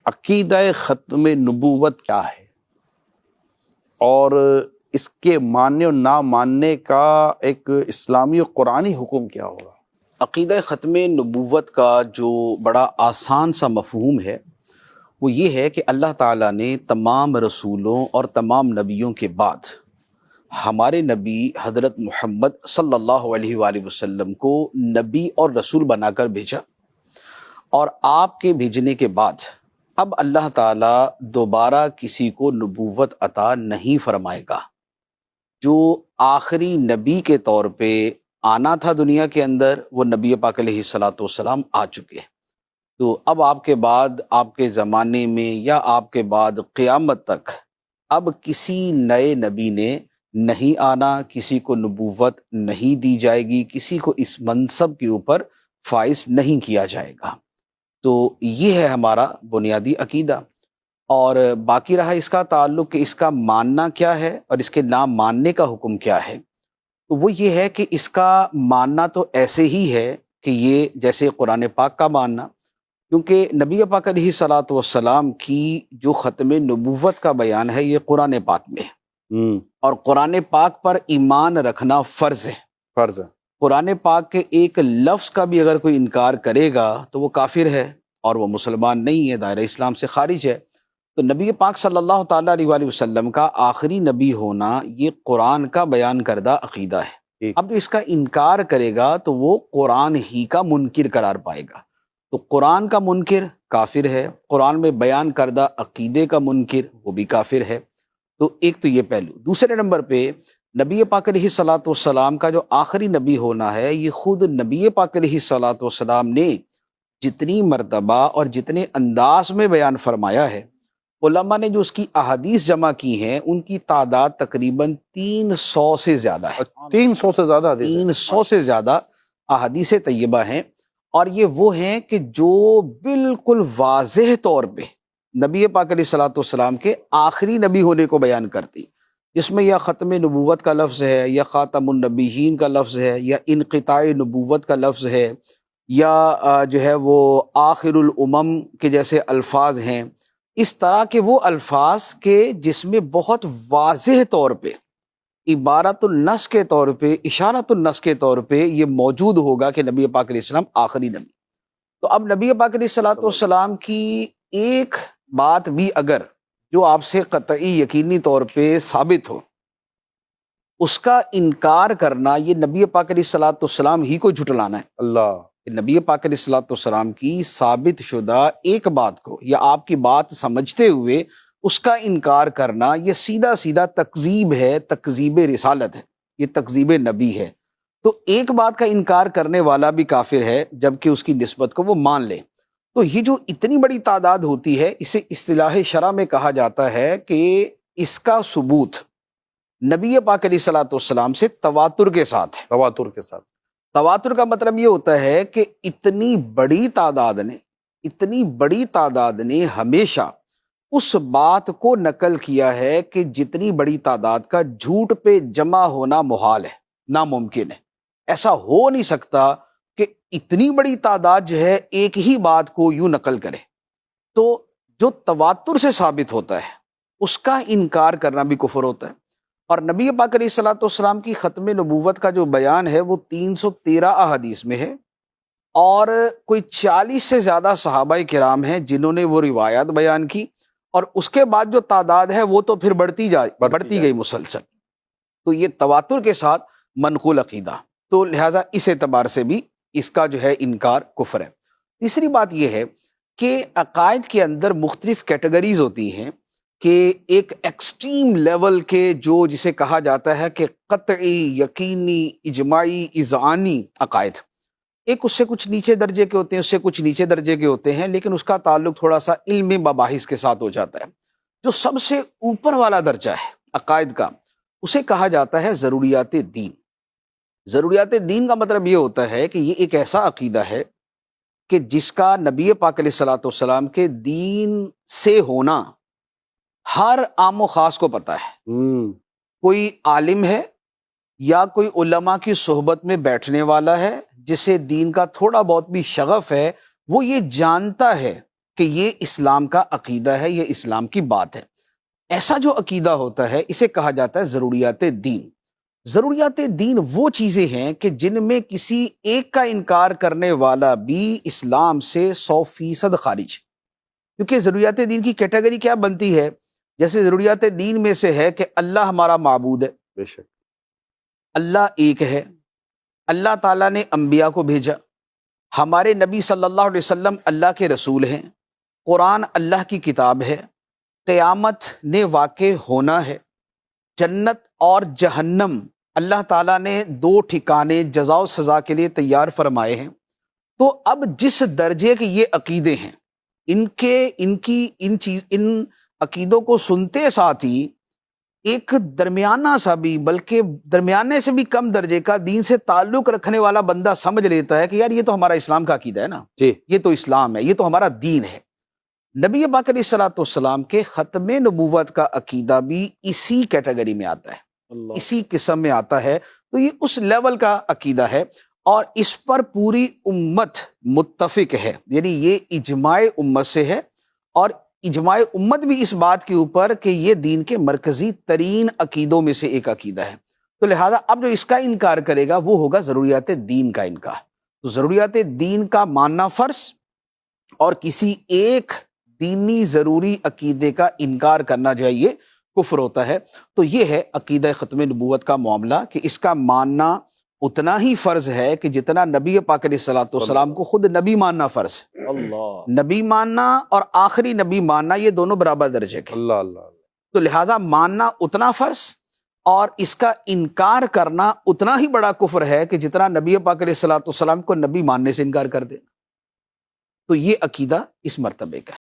عقیدہ ختم نبوت کیا ہے اور اس کے ماننے اور نہ ماننے کا ایک اسلامی و قرآنی حکم کیا ہوگا؟ عقیدہ ختم نبوت کا جو بڑا آسان سا مفہوم ہے وہ یہ ہے کہ اللہ تعالیٰ نے تمام رسولوں اور تمام نبیوں کے بعد ہمارے نبی حضرت محمد صلی اللہ علیہ وآلہ وسلم کو نبی اور رسول بنا کر بھیجا، اور آپ کے بھیجنے کے بعد اب اللہ تعالیٰ دوبارہ کسی کو نبوت عطا نہیں فرمائے گا۔ جو آخری نبی کے طور پہ آنا تھا دنیا کے اندر، وہ نبی پاک علیہ الصلاۃ والسلام آ چکے ہیں۔ تو اب آپ کے بعد، آپ کے زمانے میں یا آپ کے بعد قیامت تک اب کسی نئے نبی نے نہیں آنا، کسی کو نبوت نہیں دی جائے گی، کسی کو اس منصب کے اوپر فائز نہیں کیا جائے گا۔ تو یہ ہے ہمارا بنیادی عقیدہ، اور باقی رہا اس کا تعلق کہ اس کا ماننا کیا ہے اور اس کے نہ ماننے کا حکم کیا ہے۔ تو وہ یہ ہے کہ اس کا ماننا تو ایسے ہی ہے کہ یہ جیسے قرآن پاک کا ماننا، کیونکہ نبی پاک علیہ الصلاۃ والسلام کی جو ختم نبوت کا بیان ہے یہ قرآن پاک میں ہے، اور قرآن پاک پر ایمان رکھنا فرض ہے۔ فرض ہے۔ قرآن پاک کے ایک لفظ کا بھی اگر کوئی انکار کرے گا تو وہ کافر ہے اور وہ مسلمان نہیں ہے، دائرہ اسلام سے خارج ہے۔ تو نبی پاک صلی اللہ تعالیٰ علیہ وآلہ وسلم کا آخری نبی ہونا یہ قرآن کا بیان کردہ عقیدہ ہے۔ اب جو اس کا انکار کرے گا تو وہ قرآن ہی کا منکر قرار پائے گا۔ تو قرآن کا منکر کافر ہے، قرآن میں بیان کردہ عقیدے کا منکر وہ بھی کافر ہے۔ تو ایک تو یہ پہلو۔ دوسرے نمبر پہ نبی پاک علیہ الصلاۃ والسلام کا جو آخری نبی ہونا ہے یہ خود نبی پاک علیہ الصلاۃ والسلام نے جتنی مرتبہ اور جتنے انداز میں بیان فرمایا ہے، علماء نے جو اس کی احادیث جمع کی ہیں ان کی تعداد تقریباً 300 سے زیادہ ہے۔ 300 سے زیادہ حدیث ہے۔ 300 سے زیادہ احادیث طیبہ ہیں، اور یہ وہ ہیں کہ جو بالکل واضح طور پہ نبی پاک علیہ الصلاۃ والسلام کے آخری نبی ہونے کو بیان کرتی، جس میں یا ختم نبوت کا لفظ ہے، یا خاتم النبیین کا لفظ ہے، یا انقطاع نبوت کا لفظ ہے، یا جو ہے وہ آخر الامم کے جیسے الفاظ ہیں۔ اس طرح کے وہ الفاظ کے جس میں بہت واضح طور پہ عبارت النص کے طور پہ، اشارت النص کے طور پہ یہ موجود ہوگا کہ نبی پاک علیہ السلام آخری نبی۔ تو اب نبی پاک علیہ الصلاۃ والسلام کی ایک بات بھی اگر جو آپ سے قطعی یقینی طور پہ ثابت ہو، اس کا انکار کرنا یہ نبی پاک علیہ الصلاۃ والسلام ہی کو جھٹلانا ہے۔ اللہ، نبی پاک علیہ الصلاۃ والسلام کی ثابت شدہ ایک بات کو یا آپ کی بات سمجھتے ہوئے اس کا انکار کرنا یہ سیدھا سیدھا تکذیب ہے، تکذیب رسالت ہے، یہ تکذیب نبی ہے۔ تو ایک بات کا انکار کرنے والا بھی کافر ہے جبکہ اس کی نسبت کو وہ مان لے۔ تو یہ جو اتنی بڑی تعداد ہوتی ہے اسے اصطلاح شرع میں کہا جاتا ہے کہ اس کا ثبوت نبی پاک علیہ الصلاۃ والسلام سے تواتر کے ساتھ ہے۔ تواتر کے ساتھ۔ تواتر کا مطلب یہ ہوتا ہے کہ اتنی بڑی تعداد نے ہمیشہ اس بات کو نقل کیا ہے کہ جتنی بڑی تعداد کا جھوٹ پہ جمع ہونا محال ہے، ناممکن ہے۔ ایسا ہو نہیں سکتا کہ اتنی بڑی تعداد جو ہے ایک ہی بات کو یوں نقل کرے۔ تو جو تواتر سے ثابت ہوتا ہے اس کا انکار کرنا بھی کفر ہوتا ہے۔ اور نبی پاک علیہ الصلاۃ والسلام کی ختم نبوت کا جو بیان ہے وہ 313 احادیث میں ہے، اور کوئی 40 سے زیادہ صحابہ کرام ہیں جنہوں نے وہ روایات بیان کی، اور اس کے بعد جو تعداد ہے وہ تو پھر بڑھتی گئی مسلسل۔ تو یہ تواتر کے ساتھ منقول عقیدہ، تو لہٰذا اس اعتبار سے بھی اس کا جو ہے انکار کفر ہے۔ تیسری بات یہ ہے کہ عقائد کے اندر مختلف کیٹیگریز ہوتی ہیں، کہ ایک ایکسٹریم لیول کے جو جسے کہا جاتا ہے کہ قطعی، یقینی، اجماعی، اذعانی عقائد، ایک اس سے کچھ نیچے درجے کے ہوتے ہیں، اس سے کچھ نیچے درجے کے ہوتے ہیں، لیکن اس کا تعلق تھوڑا سا علم مباحث کے ساتھ ہو جاتا ہے۔ جو سب سے اوپر والا درجہ ہے عقائد کا اسے کہا جاتا ہے ضروریات دین۔ ضروریات دین کا مطلب یہ ہوتا ہے کہ یہ ایک ایسا عقیدہ ہے کہ جس کا نبی پاک علیہ الصلاۃ والسلام کے دین سے ہونا ہر عام و خاص کو پتہ ہے۔ کوئی عالم ہے یا کوئی علماء کی صحبت میں بیٹھنے والا ہے جسے دین کا تھوڑا بہت بھی شغف ہے، وہ یہ جانتا ہے کہ یہ اسلام کا عقیدہ ہے، یہ اسلام کی بات ہے۔ ایسا جو عقیدہ ہوتا ہے اسے کہا جاتا ہے ضروریات دین۔ ضروریات دین وہ چیزیں ہیں کہ جن میں کسی ایک کا انکار کرنے والا بھی اسلام سے 100% خارج ہے، کیونکہ ضروریات دین کی کیٹیگری کیا بنتی ہے؟ جیسے ضروریات دین میں سے ہے کہ اللہ ہمارا معبود ہے، بے شک، اللہ ایک ہے، اللہ تعالیٰ نے انبیاء کو بھیجا، ہمارے نبی صلی اللہ علیہ وسلم اللہ کے رسول ہیں، قرآن اللہ کی کتاب ہے، قیامت نے واقع ہونا ہے، جنت اور جہنم اللہ تعالیٰ نے 2 ٹھکانے جزا و سزا کے لیے تیار فرمائے ہیں۔ تو اب جس درجے کے یہ عقیدے ہیں، ان عقیدوں کو سنتے ساتھ ہی ایک درمیانہ سا بھی، بلکہ درمیانے سے بھی کم درجے کا دین سے تعلق رکھنے والا بندہ سمجھ لیتا ہے کہ یار یہ تو ہمارا اسلام کا عقیدہ ہے نا، جی، یہ تو اسلام ہے، یہ تو ہمارا دین ہے۔ نبی پاک علیہ الصلوۃ والسلام کے ختم نبوت کا عقیدہ بھی اسی کیٹیگری میں آتا ہے، اللہ، اسی قسم میں آتا ہے۔ تو یہ اس لیول کا عقیدہ ہے اور اس پر پوری امت متفق ہے، یعنی یہ اجماع امت سے ہے، اور اجماع امت بھی اس بات کے اوپر کہ یہ دین کے مرکزی ترین عقیدوں میں سے ایک عقیدہ ہے۔ تو لہٰذا اب جو اس کا انکار کرے گا وہ ہوگا ضروریات دین کا انکار۔ تو ضروریات دین کا ماننا فرض اور کسی ایک دینی ضروری عقیدے کا انکار کرنا جو ہے یہ کفر ہوتا ہے۔ تو یہ ہے عقیدہ ختم نبوت کا معاملہ، کہ اس کا ماننا اتنا ہی فرض ہے کہ جتنا نبی پاک علیہ الصلوۃ والسلام کو خود نبی ماننا فرض ہے۔ اللہ، نبی ماننا اور آخری نبی ماننا یہ دونوں برابر درجے کے، اللہ، اللہ، تو لہذا ماننا اتنا فرض اور اس کا انکار کرنا اتنا ہی بڑا کفر ہے کہ جتنا نبی پاک علیہ الصلوۃ والسلام کو نبی ماننے سے انکار کر دے۔ تو یہ عقیدہ اس مرتبے کا ہے۔